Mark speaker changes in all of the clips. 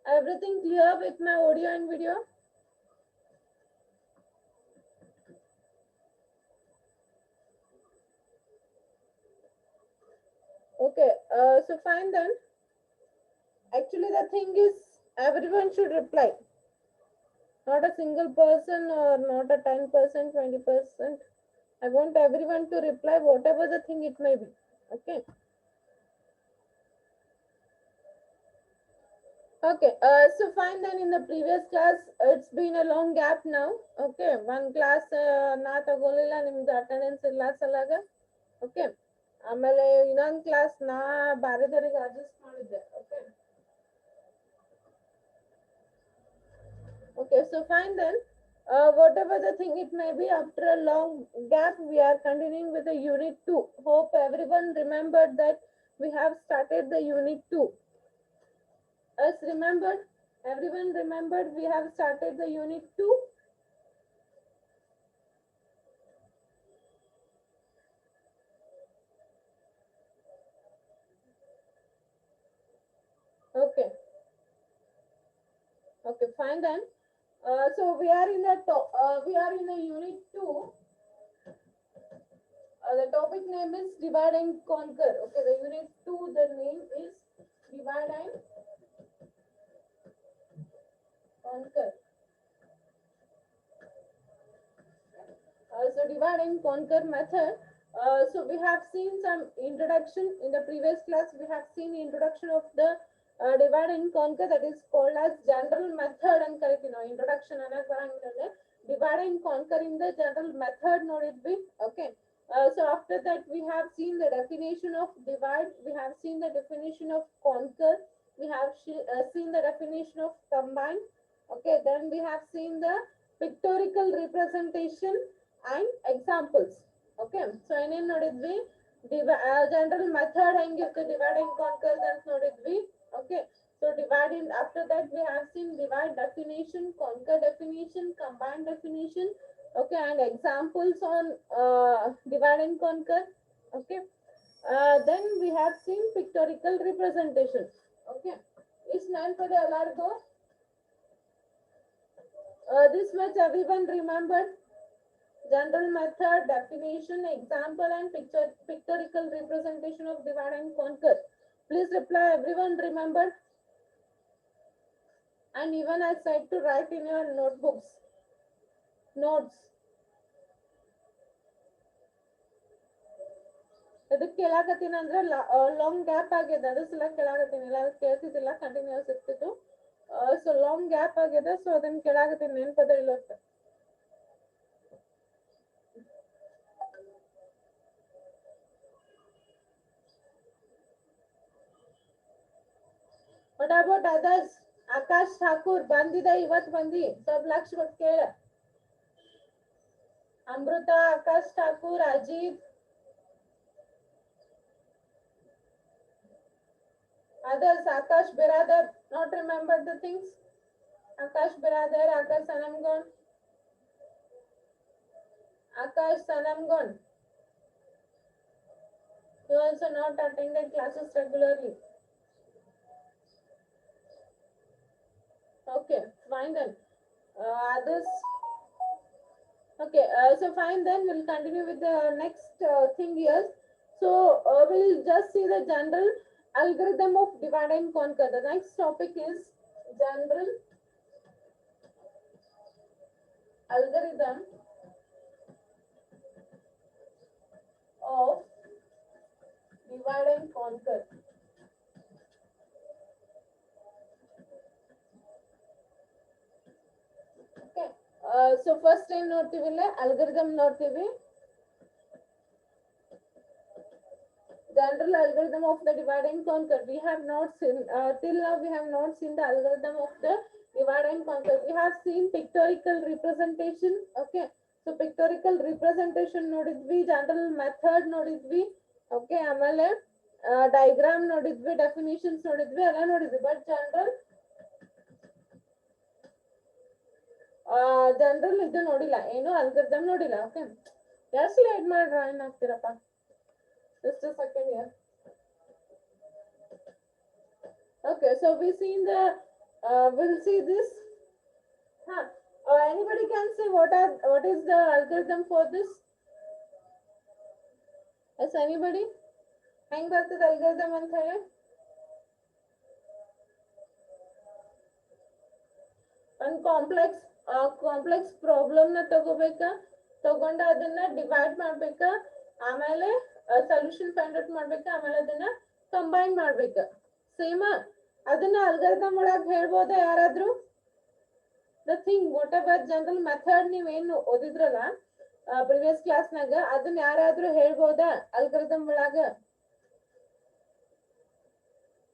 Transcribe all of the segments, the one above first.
Speaker 1: Everything clear with my audio and video? Okay, so fine then. Actually, the thing is, everyone should reply. Not a single person or not a 10%, 20%. I want everyone to reply whatever the thing it may be. Okay. Okay, so fine then in the previous class, it's been a long gap now. Okay, one class na ತಗೊಳ್ಳಿಲ್ಲ ನಿಮ್ದು attendance ಇಲ್ಲ ಸಲಾಗ. Okay, ಆಮೇಲೆ ಇನ್ನೊಂದು class ನಾ ಬೇರೆದವ್ರಿಗೆ adjust ಮಾಡಿದ್ದೆ. Okay okay, so fine then. Whatever the thing it may be, after a long gap, we are continuing with the unit 2. Hope everyone remembered that we have started the unit 2. As remembered, everyone remembered we have started the unit 2. Okay. Okay, fine then. So we are in the unit 2. The topic name is divide and conquer. Okay, the unit 2, the name is divide and conquer. So divide and conquer method. So we have seen some introduction in the previous class. We have seen introduction of the divide and conquer, that is called as general method and correct. Introduction and divide and conquer in the general method ನೋಡಿದ್ವಿ. Okay. So after that we have seen the definition of divide. We have seen the definition of conquer. We have seen the definition of combine. Okay. Then we have seen the pictorial representation and examples. Okay, so ಏನೇನ್ ನೋಡಿದ್ವಿ, general method ಹೆಂಗಿರುತ್ತೆ divide and conquer ಅಂತ ನೋಡಿದ್ವಿ. Okay, so dividing, after that we have seen divide definition, conquer definition, combine definition. Okay, and examples on divide and conquer. Okay, then we have seen pictorial representation. Okay, is none for the ಎಲ್ಲರಿಗೂ this much everyone remembered? General method, definition, example, and pictorial representation of divide and conquer. Please reply, everyone remembered? And even I said to write in your notebooks, notes. ಇದಕ್ಕೆ ಕೇಳಾಕತ್ತೀನಿ ಅಂದ್ರೆ long gap ಆಗಿದೆ, ಅದ್ರ ಸಲ ಕೇಳಾಕತ್ತೀನಿ. ಇಲ್ಲ ಕೇಳ್ತಿದ್ದಿಲ್ಲ, continuous ಇರ್ತಿತ್ತು. So long gap ಆಗಿದೆ, so ಅದನ್ನ ಕೇಳಾಕತ್ತೀನಿ, ನೆನಪದ ಇಲ್ಲ ಅಂತ. What about others? Akash Thakur ಬಂದಿದೆ, ಇವತ್ತು ಬಂದಿ, ಸ್ವಲ್ಪ ಲಕ್ಷ ಕೊಟ್ಟು ಕೇಳ. ಅಮೃತ, Akash Thakur, Ajit, others. Akash Biradar, not remember the things. Akash Biradar, Akash Sanamgon, Akash Sanamgon. You also not attended classes regularly. Okay, fine then. Others. Okay, so fine then. We'll continue with the next thing here. So we'll just see the general algorithm of divide and conquer. The next topic is general algorithm of divide and conquer. Okay, so first time ನೋಡ್ತೀವಿಲ್ಲ algorithm ನೋಡ್ತೀವಿ. General algorithm of the divide and conquer. We have not seen till now. We have not seen the algorithm of the divide and conquer. We have seen pictorial representation. Okay, so pictorial representation ನೋಡಿದ್ವಿ, general method ನೋಡಿದ್ವಿ. Okay, ಆಮೇಲೆ diagram ನೋಡಿದ್ವಿ, definitions ನೋಡಿದ್ವಿ, ಎಲ್ಲ ನೋಡಿದ್ವಿ. But general ಇದು ನೋಡಿಲ್ಲ, ಏನು ಅಲ್ಗರಿದಮ್ ನೋಡಿಲ್ಲ. ಓಕೆ, ಎಷ್ಟು ಲೇಟ್ ಮಾಡಿ join ಆಗ್ತೀರಪ್ಪ? Just a second here. Okay, so we seen the we'll see this. Huh. Anybody can say what is the algorithm for this? Yes, anybody? ಹೆಂಗ್ ಬರ್ತದೆ algorithm ಅಂತ ಹೇಳಿ? ಒಂದು ಕಾಂಪ್ಲೆಕ್ಸ್ ಪ್ರಾಬ್ಲಮ್ ನ ತಗೋಬೇಕಾ, ತಗೊಂಡ ಅದನ್ನ ಡಿವೈಡ್ ಮಾಡ್ಬೇಕಾ, ಆಮೇಲೆ ಸೊಲ್ಯೂಷನ್ ಫೈಂಡ್ ಔಟ್ ಮಾಡ್ಬೇಕಾ, ಆಮೇಲೆ ಅದನ್ನ ಕಂಬೈನ್ ಮಾಡ್ಬೇಕಾ? ಸೇಮ್ ಅದನ್ನ ಅಲ್ಗಾರಿದಮ್ ಒಳಗೆ ಹೇಳ್ಬೋದಾ ಯಾರಾದ್ರೂ? The thing what ever general method ನೀವೇನು ಓದಿದ್ರಲ್ಲ ಪ್ರಿವಿಯಸ್ ಕ್ಲಾಸ್ನಾಗ, ಅದನ್ನ ಯಾರಾದ್ರೂ ಹೇಳ್ಬೋದಾ ಅಲ್ಗಾರಿದಮ್ ಒಳಗ?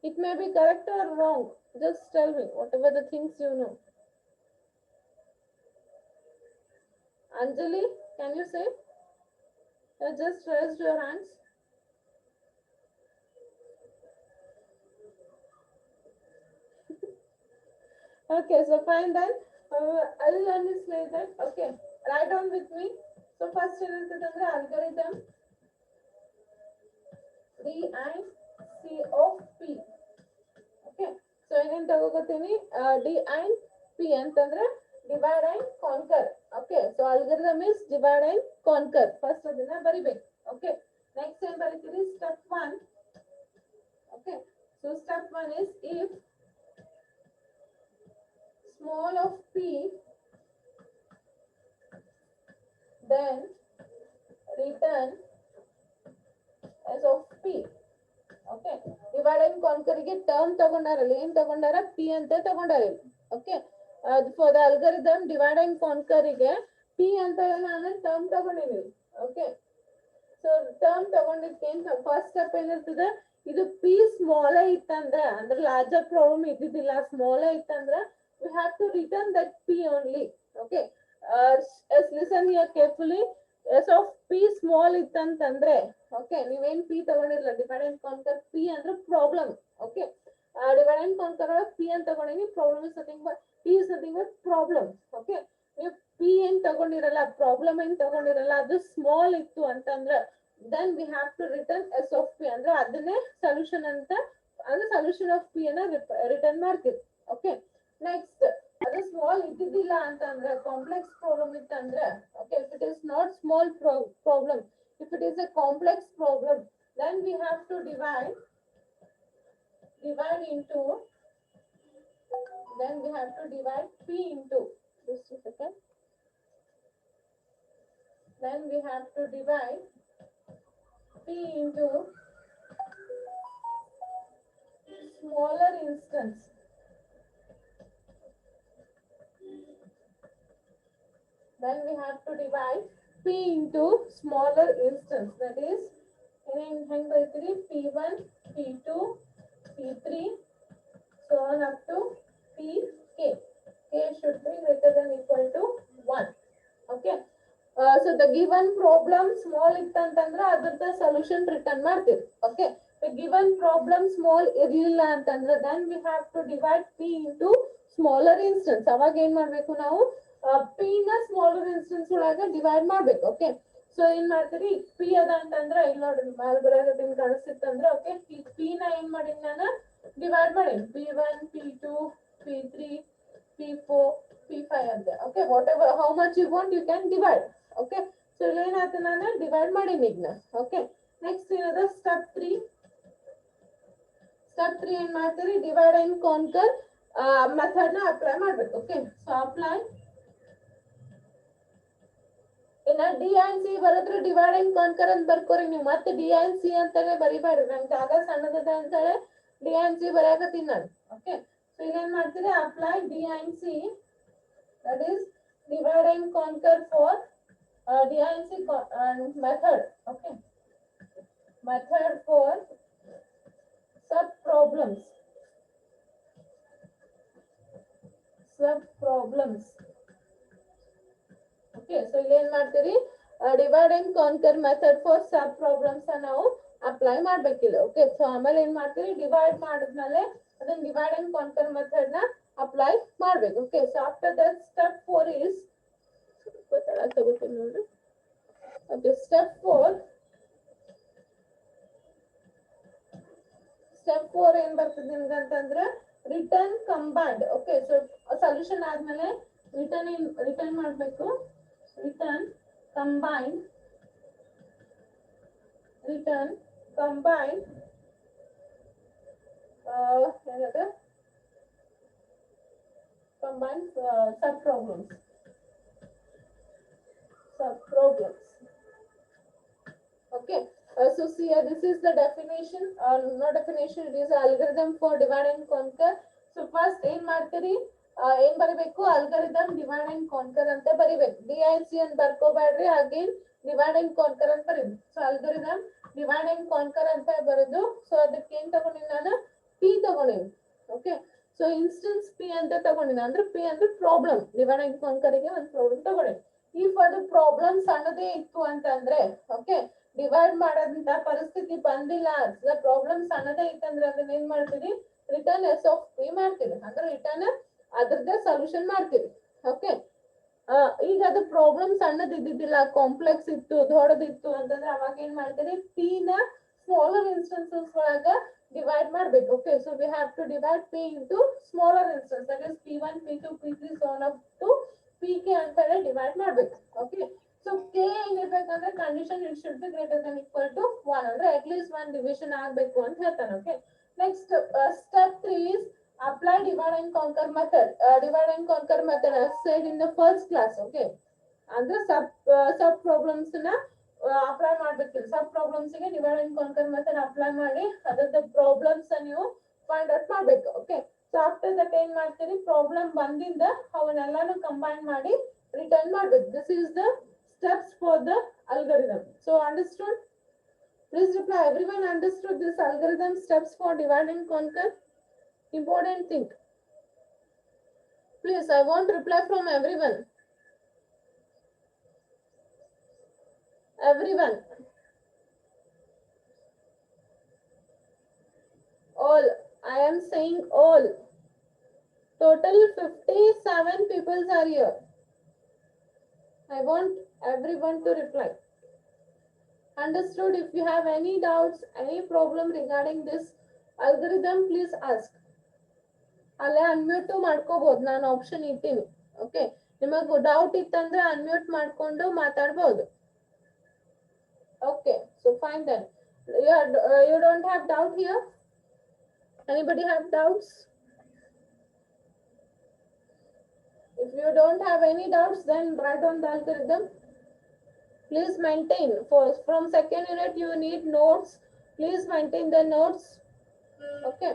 Speaker 1: It may be correct or wrong. Just tell me whatever the things you know. Anjali, can you say? You just raised your hands. Okay, so fine then. I will learn this later. Okay, write down with me. So first algorithm D and C of P. Okay, so in tagogotini D and P antandre divide and conquer. Okay, so algorithm is divide and conquer. First adina baribek. Okay, next time baritiri step 1. Okay, so step 1 is if small of P, then return as of P. Okay, divide and conquer ಗೆ term ತಗೊಂಡಾರಲ್ಲ, ಏನ್ ತಗೊಂಡಾರ? P ಅಂತ ತಗೊಂಡಾರ. Okay, for the algorithm divide and conquer ಗೆ P ಅಂತ ನಾನು term ತಗೊಂಡಿನಿ. Okay, so term ತಗೊಂಡಿದ್ದೇನ್ ಫಸ್ಟ್ ಸ್ಟೆಪ್ ಏನಿರ್ತದೆ? ಇದು P ಸ್ಮಾಲ್ ಇತ್ತಂದ್ರೆ, ಅಂದ್ರೆ ಲಾರ್ಜರ್ ಪ್ರಾಬ್ಲಮ್ ಇದ್ದಿದ್ದಿಲ್ಲ, ಸ್ಮಾಲ್ ಇತ್ತಂದ್ರೆ we have to return that P only. Okay, listen here carefully. S of P small ಇತ್ತಂತಂದ್ರೆ, ಓಕೆ, ನೀವೇನ್ P ತಗೊಂಡಿರಲ್ಲ, ಡಿವೈಡ್ ಅಂಡ್ ಕಾನ್ಕರ್ P ಅಂದ್ರೆ problem. Okay, divide and conquer P ಅಂತ ತಗೊಂಡಿನಿ, problem is nothing but P is nothing but problem. Okay, ನೀವು P ಏನ್ ತಗೊಂಡಿರಲ್ಲ, problem ಏನ್ ತಗೊಂಡಿರಲ್ಲ, ಅದು ಸ್ಮಾಲ್ ಇತ್ತು ಅಂತಂದ್ರೆ then we have to return S of P ಅಂದ್ರೆ ಅದನ್ನೇ ಸೊಲ್ಯೂಷನ್ ಅಂತ, ಅಂದ್ರೆ ಸೊಲ್ಯೂಷನ್ ಆಫ್ P ಅನ್ನ ರಿಟರ್ನ್ ಮಾಡ್ತೀವಿ. ಓಕೆ, ನೆಕ್ಸ್ಟ್ ಅದು ಸ್ಮಾಲ್ ಇದ್ದಿದ್ದಿಲ್ಲ ಅಂತಂದ್ರೆ, ಕಾಂಪ್ಲೆಕ್ಸ್ ಪ್ರಾಬ್ಲಮ್ ಇತ್ತಂದ್ರೆ, okay, if it is not small problem, if it is a complex problem, then we have to divide into, then we have to divide P into, just a second, then we have to divide P into smaller instance. Then we have to divide P into smaller instance. That is, in P1, P2, P3, so on up to Pk. K should be greater than equal to 1. Okay. So the given problem small ittantandre adarda solution return ಮಾಡ್ತೀವಿ. Okay. The given problem small ಇರಲಿಲ್ಲ ಅಂತಂದ್ರೆ then we have to divide P into smaller instance. ಅವಾಗ ಏನ್ ಮಾಡ್ಬೇಕು ನಾವು? P ನ smaller instance ಒಳಗೆ divide ಮಾಡ್ಬೇಕು. ಓಕೆ, ಸೊ ಏನ್ ಮಾಡ್ತೀರಿ? P ಅದ ಅಂತಂದ್ರೆ ಇಲ್ಲಿ ನೋಡ್ರಿ, ಮೇಲೆ ಬರೋದು ಕಾಣಿಸ್ತಿತ್ತಂದ್ರೆ, ಓಕೆ, ಈ P ನ ಏನ್ ಮಾಡೀನಿ ನಾನು? ಡಿವೈಡ್ ಮಾಡೀನಿ. P1, P2, P3, P4, P5 ಅಂತ. Okay, whatever how much you want you can divide. Okay, so ಇಲ್ಲಿ ಏನಾಯ್ತು, ನಾನು ಡಿವೈಡ್ ಮಾಡೀನಿ ಈಗ. ಓಕೆ, ನೆಕ್ಸ್ಟ್ ಏನದ ಸ್ಟೆಪ್ 3. ಸ್ಟೆಪ್ 3 ಏನ್ ಮಾಡ್ತೀರಿ? ಡಿವೈಡ್ ಅಂಡ್ ಕಾನ್ಕರ್ ಮೆಥಡ್ ನ ಅಪ್ಲೈ ಮಾಡ್ಬೇಕು. ಓಕೆ, ಸೊ ಅಪ್ಲೈ ಇನ್ನ ಡಿ ಅಂಡ್ ಸಿ ಬರೋದ್ರ ಡಿವೈಡ್ ಅಂಡ್ ಕಾನ್ಕರ್ ಅಂತ ಬರ್ಕೋರಿ ನೀವು. ಮತ್ತೆ ಡಿ ಅಂಡ್ ಸಿ ಅಂತಾನೆ ಬರಿಬೇಡ್ರಿ, ನಂಗೆ ಜಾಗ ಸಣ್ಣದ ಅಂತೇಳಿ ಡಿ ಅಂಡ್ ಸಿ ಬರೆಯಕತ್ತೀನಿ ನಾನು. ಓಕೆ, ಸೊ ಈಗ ಏನ್ ಮಾಡ್ತೀರಿ? Apply D and C, that is divide and conquer for D and C method. Okay, method for sub problems. Okay, so ಇಲ್ಲಿ ಏನ್ ಮಾಡ್ತೀರಿ? Divide and conquer method for sub problems ನಾವು apply ಮಾಡ್ಬೇಕಿಲ್ಲ. Okay, so ಆಮೇಲೆ ಏನ್ ಮಾಡ್ತೀರಿ? Divide ಮಾಡಿದ್ಮೇಲೆ ಅದನ್ನ divide and conquer method ನ ಅಪ್ಲೈ ಮಾಡ್ಬೇಕು. Okay, so after that step 4 is ನೋಡ್ರಿ. ಓಕೆ, ಸ್ಟೆಪ್ 4 ಏನ್ ಬರ್ತದೆ ನಿಮ್ಗೆ ಅಂತಂದ್ರೆ return combined. Okay, so solution ಆದ್ಮೇಲೆ ರಿಟರ್ನ್ ಮಾಡಬೇಕು. ರಿಟರ್ನ್ ಕಂಬೈನ್ಡ್, ರಿಟರ್ನ್ ಕಂಬೈನ್ಡ್ ಏನದು combined sub problems. Okay, so see here, this is the definition, not definition, it is algorithm for divide and conquer. So first ಏನ್ ಮಾಡ್ತೀರಿ, ಏನ್ ಬರಿಬೇಕು, algorithm divide and conquer ಅಂತ ಬರಿಬೇಕು. DIC ಅಂತ ಬರ್ಕೋಬೇಡ್ರಿ, again divide and conquer ಅಂತ ಬರೀರಿ. So algorithm divide and conquer ಅಂತ ಬರೋದು. ಸೊ ಅದಕ್ಕೆ ಏನ್ ತಗೊಂಡಿನಿ ನಾನು, P ತಗೊಂಡಿನಿ. ಓಕೆ, ಸೊ ಇನ್ಸ್ಟೆನ್ಸ್ P ಅಂತ ತಗೊಂಡಿನಿ, ಅಂದ್ರೆ P ಅಂದ್ರೆ ಪ್ರಾಬ್ಲಮ್, divide and conquer ಗೆ ಒಂದು ಪ್ರಾಬ್ಲಮ್ ತಗೊಂಡಿನಿ. if ಅದು ಪ್ರಾಬ್ಲಮ್ ಸಣ್ಣದೇ ಇತ್ತು ಅಂತಂದ್ರೆ, ಓಕೆ, ಡಿವೈಡ್ ಮಾಡೋದಂತ ಪರಿಸ್ಥಿತಿ ಬಂದಿಲ್ಲ, ಪ್ರಾಬ್ಲಮ್ ಸಣ್ಣದೇ ಇತ್ತಂದ್ರೆ ಅದನ್ನ ಏನ್ ಮಾಡ್ತೀವಿ, ರಿಟರ್ನ್ ಎಸ್ ಆಫ್ ಪಿ ಮಾಡ್ತೀವಿ, ಅಂದ್ರೆ ರಿಟರ್ನ್ ಅದ್ರದ್ದೇ ಸೊಲ್ಯೂಷನ್ ಮಾಡ್ತೀವಿ. ಓಕೆ, ಈಗ ಅದು ಪ್ರಾಬ್ಲಮ್ ಸಣ್ಣದ್ ಇದ್ದಿದ್ದಿಲ್ಲ, ಕಾಂಪ್ಲೆಕ್ಸ್ ಇತ್ತು, ದೊಡ್ಡದಿತ್ತು ಅಂತಂದ್ರೆ ಅವಾಗ ಏನ್ ಮಾಡ್ತೀವಿ, ಪಿ ನ ಸ್ಮಾಲರ್ ಇನ್ಸ್ಟೆನ್ಸಸ್ ಒಳಗ ಡಿವೈಡ್ ಮಾಡ್ಬೇಕು. Okay, so we have to divide P into smaller instance, that is P1 P2 P3 so on up to PK ಅಂತ ಹೇಳಿ ಡಿವೈಡ್ ಮಾಡ್ಬೇಕು. ಓಕೆ, ಸೊ ಕೆ ಏನಿರ್ಬೇಕಂದ್ರೆ condition it should be greater than equal to 1, ಅಂದ್ರೆ at least 1 division ಆಗ್ಬೇಕು ಅಂತ ಹೇಳ್ತಾನೆ. Okay, next step 3 is apply divide and conquer method. Divide and conquer method as said in the first class. Okay, ಅಂದ್ರೆ ಸಬ್ problems ನ apply ಮಾಡ್ಬೇಕು. ಸಬ್ problems ಗೆ divide and conquer method apply ಮಾಡಿ ಅದರದ problems ನೀವು ಫೈಂಡ್ ಔಟ್ ಮಾಡ್ಬೇಕು. Okay, so after that ಏನ್ ಮಾಡ್ತೀರಿ, ಪ್ರಾಬ್ಲಮ್ ಬಂದಿಂದ ಅವನ್ನೆಲ್ಲಾನು ಕಂಬೈನ್ ಮಾಡಿ ರಿಟರ್ನ್ ಮಾಡ್ಬೇಕು. This is the steps for the algorithm. So understood? Please reply. Everyone understood this algorithm steps for divide and conquer? Important thing. Please, I want reply from everyone. Everyone. All. I am saying all. Total 57 people are here. I want everyone to reply. Understood? If you have any doubts, any problem regarding this algorithm, please ask. ಅಲ್ಲೇ unmute ಮಾಡ್ಕೋಬಹುದು, ನಾನು option ಇಟ್ಟಿನಿ. Okay, ನಿಮಗೆ doubt ಇತ್ತಂದ್ರೆ unmute ಮಾಡ್ಕೊಂಡು ಮಾತಾಡ್ಬೋದು. Okay, so fine then. You don't have doubt here? Anybody have doubts? If you don't have any doubts, then write on the algorithm. Please maintain. From second unit you need notes. Please maintain the notes. Okay.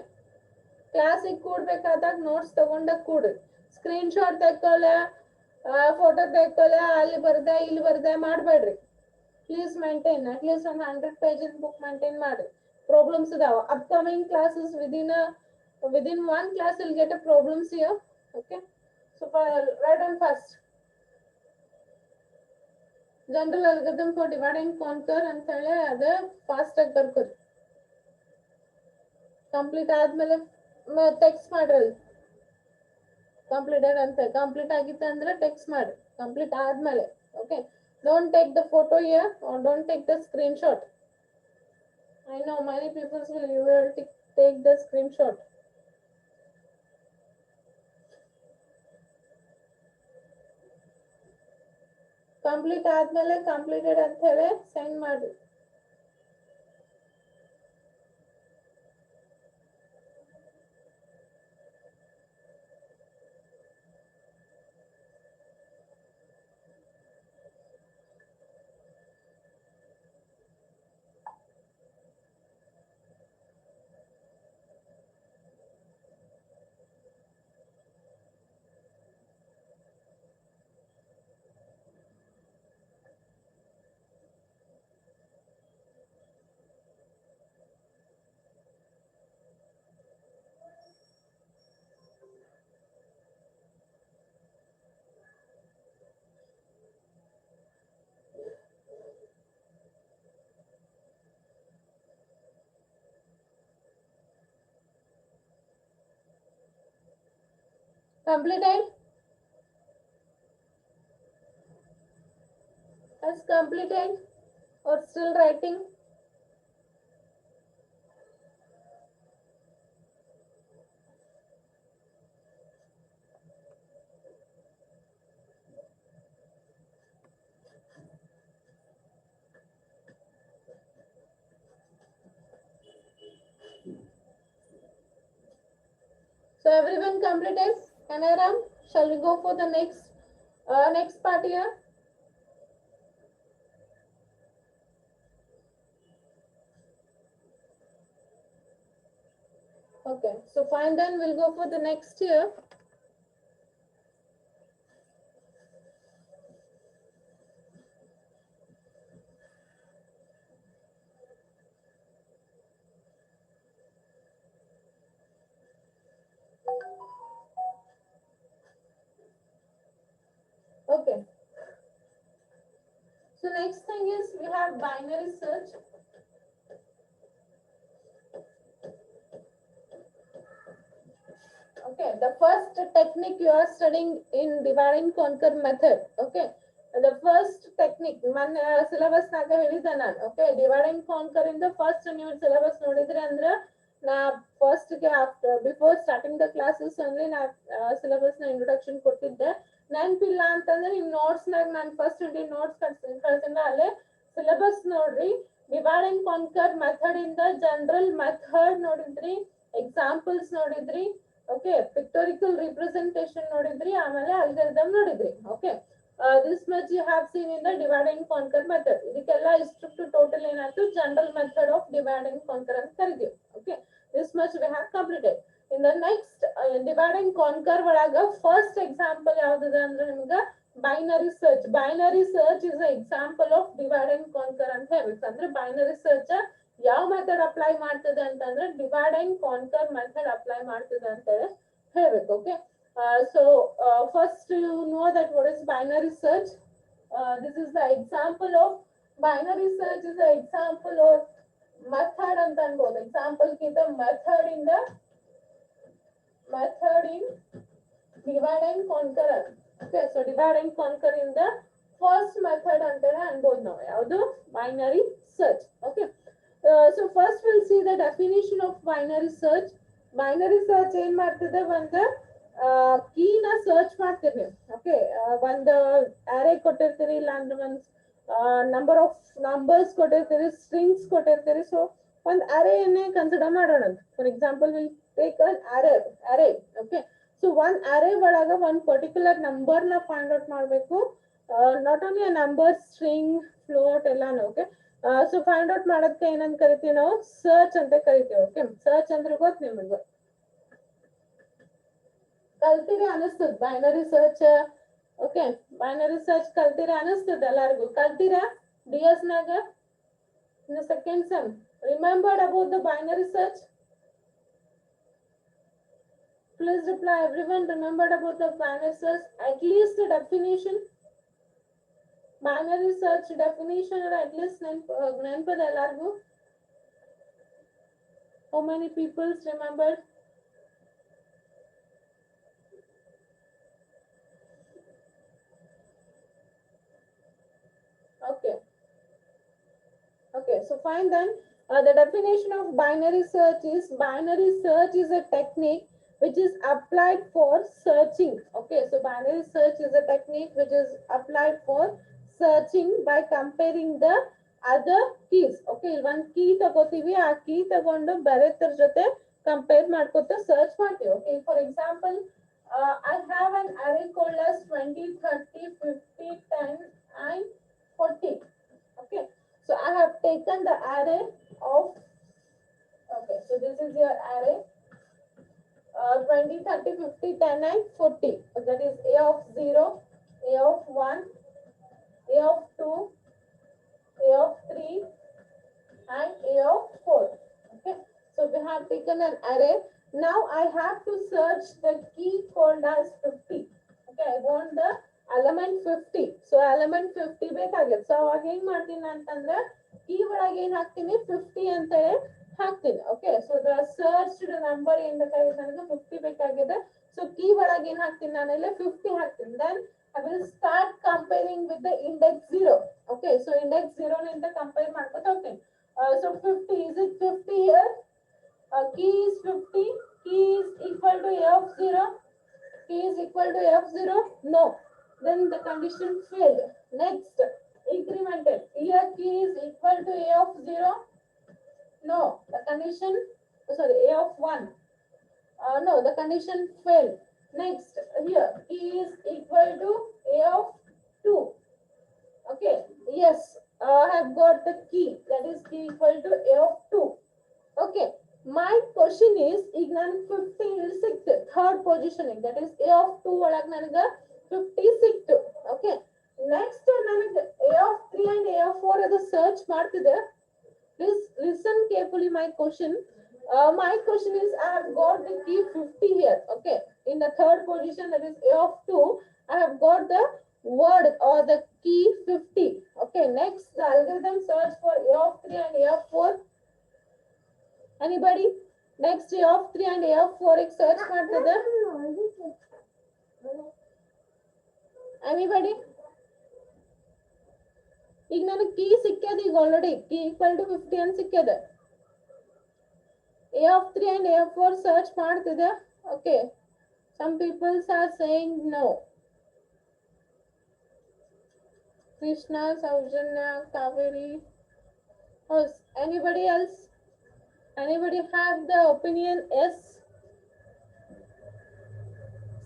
Speaker 1: ಕ್ಲಾಸಿಗೆ ಕೂಡ್ಬೇಕಾದಾಗ notes ತಗೊಂಡಾಗ ಕೂಡ್ರಿ. Screen shot ತೆಕ್ಕೊಳ್ಳೆ, photo ತೆಕ್ಕೊಳ್ಳೆ, ಅಲ್ಲಿ ಬರ್ದೆ ಇಲ್ಲಿ ಬರ್ದೆ ಮಾಡಬೇಡ್ರಿ. Please maintain at least ಒಂದು 100 pages book maintain ಮಾಡ್ರಿ. Problems ಇದಾವ, upcoming classes within one class you'll get a problems here. Okay, so write on first. General algorithm for divide and conquer ಅಂತ ಹೇಳಿ ಅದ ಫಾಸ್ಟ್ ಆಗಿ ಬರ್ಕೋರಿ. ಕಂಪ್ಲೀಟ್ ಆದ್ಮೇಲೆ text ಮಾಡ್ರಿ, completed ಅಂತ. ಕಂಪ್ಲೀಟ್ ಆಗಿತ್ತು ಅಂದ್ರೆ ಟೆಕ್ಸ್ಟ್ ಮಾಡಿ ಕಂಪ್ಲೀಟ್ ಆದ್ಮೇಲೆ. Okay, don't take the photo here or don't take the screenshot. I know many people will take the screenshot. Complete ಆದ್ಮೇಲೆ ಕಂಪ್ಲೀಟೆಡ್ ಅಂತ ಹೇಳಿ ಸೆಂಡ್ ಮಾಡಿ. Completed? Has completed or still writing? So everyone completed? Kanaram, shall we go for the next part here? Okay, so fine then we'll go for the next year. Okay. So next thing is we have binary search. Okay, the first technique you are studying in divide and conquer method. Okay, the first technique man syllabus naga ಹೇಳಿದೆ ನಾನು. Okay, divide and conquer in the first new syllabus ನೋಡಿದ್ರೆ ಅಂದ್ರೆ ನಾ first ಗೆ after before starting the classes only ನಾ syllabus ನ introduction ಕೊಟ್ಟಿದ್ದೆ. ನೆನಪಿಲ್ಲ ಅಂತಂದ್ರೆ ನಿಮ್ ನೋಟ್ಸ್ ನಾಗ ನಾನು ಫಸ್ಟ್ ನೋಟ್ಸ್ ಕಳ್ಸಿದ್ದೆ ಅಲ್ಲೇ syllabus ನೋಡ್ರಿ. divide and conquer method ಇಂದ general method ನೋಡಿದ್ರಿ, examples ನೋಡಿದ್ರಿ. Okay, pictorial representation ನೋಡಿದ್ರಿ, ಆಮೇಲೆ algorithm ನೋಡಿದ್ರಿ. Okay, this much you have seen in the divide and conquer method. ಇದಕ್ಕೆಲ್ಲ ಇಷ್ಟು total ಏನಾಯ್ತು general method of divide and conquer ಅಂತ ಕರಿತೀವಿ. Okay, this much we have completed. In the next divide and conquer ಒಳಗ first example ಯಾವ್ದಿದೆ ಅಂದ್ರೆ ನಿಮ್ಗೆ binary search. Binary search is an example of divide and conquer ಅಂತ ಹೇಳ್ಬೇಕು. ಅಂದ್ರೆ binary search ಯಾವ method apply ಮಾಡ್ತದೆ ಅಂತಂದ್ರೆ divide and conquer method apply ಮಾಡ್ತದೆ ಅಂತ ಹೇಳ್ಬೇಕು. Okay, so first you know that what is binary search. This is the example of binary search is example of method ಅಂತ ಅನ್ಬೋದು. ಎಕ್ಸಾಂಪಲ್ ಗಿಂತ method in divide and conquer. Okay, so divide and conquer in the first method ಅಂತೇಳಿ ಅನ್ಬೋದು ನಾವು. ಯಾವುದು? Binary search. Okay, so first we'll see the definition of binary search. Binary search ಏನ್ ಮಾಡ್ತದೆ, ಒಂದು ಕೀನ ಸರ್ಚ್ ಮಾಡ್ತೀವಿ. ಓಕೆ, ಒಂದು ಅರೇ ಕೊಟ್ಟಿರ್ತೀರಿ, ಇಲ್ಲ ಅಂದ್ರೆ ಒಂದು ನಂಬರ್ ಆಫ್ ನಂಬರ್ಸ್ ಕೊಟ್ಟಿರ್ತೀರಿ, ಸ್ಟ್ರಿಂಗ್ಸ್ ಕೊಟ್ಟಿರ್ತೀರಿ. ಸೊ ಒಂದು ಅರೇಯನ್ನೇ ಕನ್ಸಿಡರ್ ಮಾಡೋಣ. For example will take an array. Okay, so ಒಂದ್ ಅರೇ ಒಳಗ ಒಂದು ಪರ್ಟಿಕ್ಯುಲರ್ ನಂಬರ್ ನ ಫೈಂಡ್ ಔಟ್ ಮಾಡಬೇಕು. Not only a number, string, float ಎಲ್ಲಾನು. ಓಕೆ, ಸೊ ಫೈಂಡ್ ಔಟ್ ಮಾಡೋದಕ್ಕೆ ಏನಂತ ಕರಿತೀವಿ ನಾವು? ಸರ್ಚ್ ಅಂತ ಕರಿತೀವಿ. ಓಕೆ, ಸರ್ಚ್ ಅಂದ್ರೆ ಗೊತ್ತು ನಿಮಗೆ, ಕಲ್ತೀರಿ ಅನಿಸ್ತದ binary search. Okay, binary search ಕಲ್ತೀರಿ ಅನಿಸ್ತದ ಎಲ್ಲರಿಗೂ. ಕಲ್ತೀರಾ DS ನಾಗ in the second sem? Remembered about the binary search? Please reply. Everyone remembered about the binary search? At least the definition. Binary search definition or at least ನೆನಪದ ಎಲ್ಲರಿಗೂ? How many people remembered? Okay, so fine then. The definition of binary search is a technique which is applied for searching. Okay, so binary search is a technique which is applied for searching by comparing the other keys. Okay, one key ತಗೋತೀವಿ, ಆ key ತಗೊಂಡು ಬೇರೆದ್ರ ಜೊತೆ compare ಮಾಡ್ಕೊತ search ಮಾಡ್ತೀವಿ. Okay, for example, I have an array called as 20, 30, 50, 10 and 40. Okay, so I have taken the array of, okay, so this is your array 20, 30, 50, 10 and 40. So that is A of 0, A of 1, A of 2, A of 3 and A of 4. Okay, so we have taken an array. Now I have to search the key called as 50. Okay, I want the element 50. So element 50 ಬೇಕಾಗುತ್ತೆ. So ಅವಾಗ ಏನ್ ಮಾಡ್ತೀನಿ ಅಂತಂದ್ರೆ key ಒಳಗೆ ಏನ್ ಹಾಕ್ತೀನಿ? 50 ಅಂತ ಹಾಕ್ತೀನಿ. Okay, so the searched number ಏನ್ ಬೇಕಾಗಿದೆ ನನಗೆ 50 ಬೇಕಾಗಿದೆ. ಸೊ ಕೀ ಒಳಗೆ ಏನ್ ಹಾಕ್ತೀನಿ? ನಾನೆಲ್ಲ 50 ಹಾಕ್ತೀನಿ. Then I will start comparing with the index 0. Okay, so index 0 ನಿಂದ ಕಂಪೇರ್ ಮಾಡ್ಕೊತ ಹೋಗ್ತೀನಿ. So 50, is it 50 here? Key is 50. Key is equal to A of 0. Key is equal to A of 0? No. Then the condition failed. Next, incremented. Here key is equal to A of 0. No, the condition, sorry, A of 1. No, the condition failed. Next, here, E is equal to A of 2. Okay, yes, I have got the key, that is key equal to A of 2. Okay, my question is, ಈಗ ನಾನು 50 ಸಿಕ್ತು third positioning, that is A of 2 ಒಳಗೆ ನನಗೆ 50 ಸಿಕ್ತು. Okay, next ನನಗೆ A of 3 and A of 4 ಅದು search ಮಾಡ್ತಿದ್ದೆ. Please listen carefully my question. My question is, I have got the key 50 here. Okay, in the third position, that is A of 2, I have got the word or the key 50. Okay, next the algorithm search for A of 3 and A of 4. Anybody? Next A of 3 and A of 4 search ಮಾಡ್ತಿದ್ದೆ. Anybody? ಈಗ ನನಗೆ key ಸಿಕ್ಕ್ಯದ, ಈಗ already key equal to 50 ಅಂತ ಸಿಕ್ಕ್ಯದ. A of 3 and A of 4 search ಮಾಡ್ತಿದ್ದೆ. Okay, some people are saying no. Krishna, Saujanya, Kaveri. Oh, anybody else? Anybody have the opinion yes?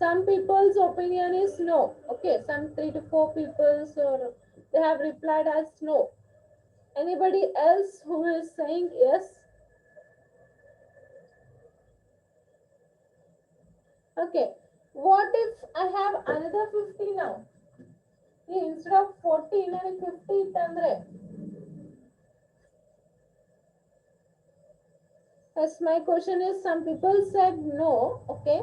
Speaker 1: Some people's opinion is no. Okay, some 3 to 4 people, so they have replied as no. Anybody else who is saying yes? Okay, what if I have another 50 now? Instead of 40 and 50 itandre. As my question is, some people said no. Okay,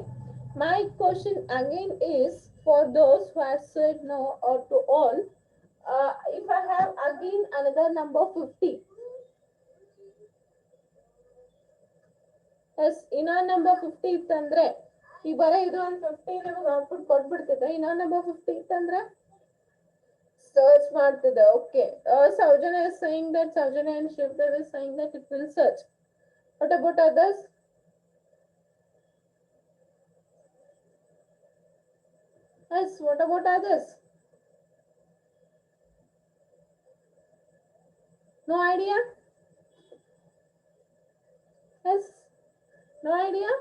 Speaker 1: my question again is for those who have said no, or to all, if I have again another number 50, yes, ಇನ್ನೊಂದು number 50 ಇತ್ತಂದ್ರೆ ಈ ಬರೀ ಇದು ಒಂದು 50 ನಮಗೆ output ಕೊಟ್ಬಿಡ್ತಿದೆ. ಇನ್ನೊಂದು number 50 ಇತ್ತಂದ್ರೆ search ಮಾಡ್ತಿದೆ. Okay, Saujanya is saying that, Saujanya and Shivdev is saying that it will search. What about others? Yes, what about others? No idea? Yes, no idea?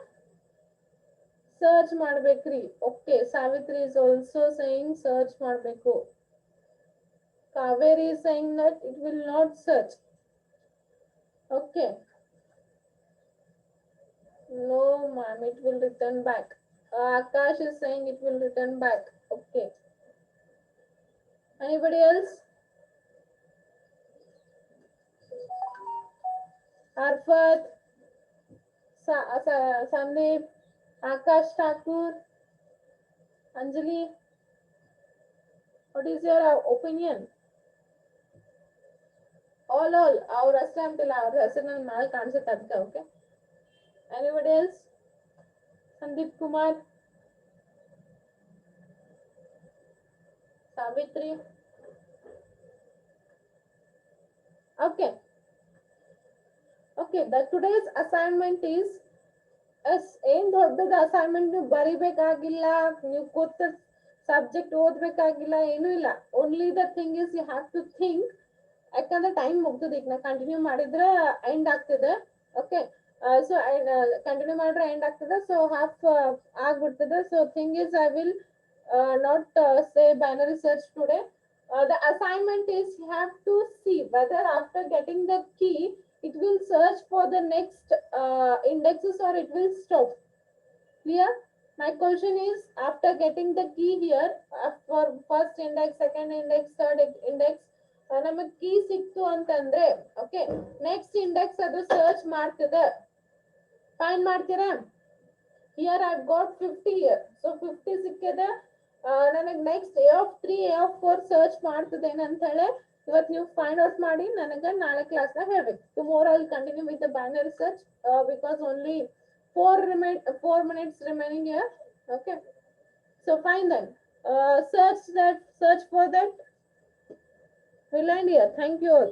Speaker 1: Search ಮಾಡಬೇಕ್ರಿ. Okay, Savitri is also saying search ಮಾಡಬೇಕು. Kaveri is saying that it will not search. Okay. No, ma'am, it will return back. Akash is saying it will return back. Okay. Anybody else? Arfat, Sandeep, Akash Thakur, Anjali, what is your opinion? All, our Aslam till our Rasan Mal cancer Tadka, okay? Anybody else? Sandeep Kumar, Savitri. Okay. Okay, the today's assignment is ಏನ್ ದೊಡ್ಡದ assignment ನೀವು ಬರಿಬೇಕಾಗಿಲ್ಲ, ನೀವು ಕೊತ್ತ subject ಓದ್ಬೇಕಾಗಿಲ್ಲ, ಏನೂ ಇಲ್ಲ. Only the thing is you have to think. ಯಾಕಂದ್ರೆ time ಮುಗ್ತದೆ, ಈಗ ನಾ ಕಂಟಿನ್ಯೂ ಮಾಡಿದ್ರೆ ಎಂಡ್ ಆಗ್ತದೆ. ಓಕೆ, ಸೊ ಕಂಟಿನ್ಯೂ ಮಾಡಿದ್ರೆ ಎಂಡ್ ಆಗ್ತದೆ, ಸೊ ಹಾಫ್ ಆಗ್ಬಿಡ್ತದೆ. So thing is I will not say binary search today. The assignment is you have to see whether after getting the key it will search for the next indexes or it will stop. Clear? My question is, after getting the key here, for first index, second index, third index, ನಮಗೆ key ಸಿಕ್ತು ಅಂತಂದ್ರೆ okay, next index ಅದು search ಮಾಡ್ತದೆ, find ಮಾಡ್ತೀರಾ? Here I got 50 here, so 50 ಸಿಕ್ಕಿದೆ ನನಗೆ. Next A of 3, A of 4 search ಮಾಡ್ತದೆ ಅಂತ ಹೇಳಿ ಇವತ್ತು ನೀವು ಫೈಂಡ್ ಔಟ್ ಮಾಡಿ ನನಗೆ ನಾಳೆ ಕ್ಲಾಸ್ನಾಗ ಹೇಳ್ಬೇಕು. Tomorrow I will continue with the binary search because only 4 minutes remaining here. Okay, so fine then. Search for that. We'll end here. Thank you all.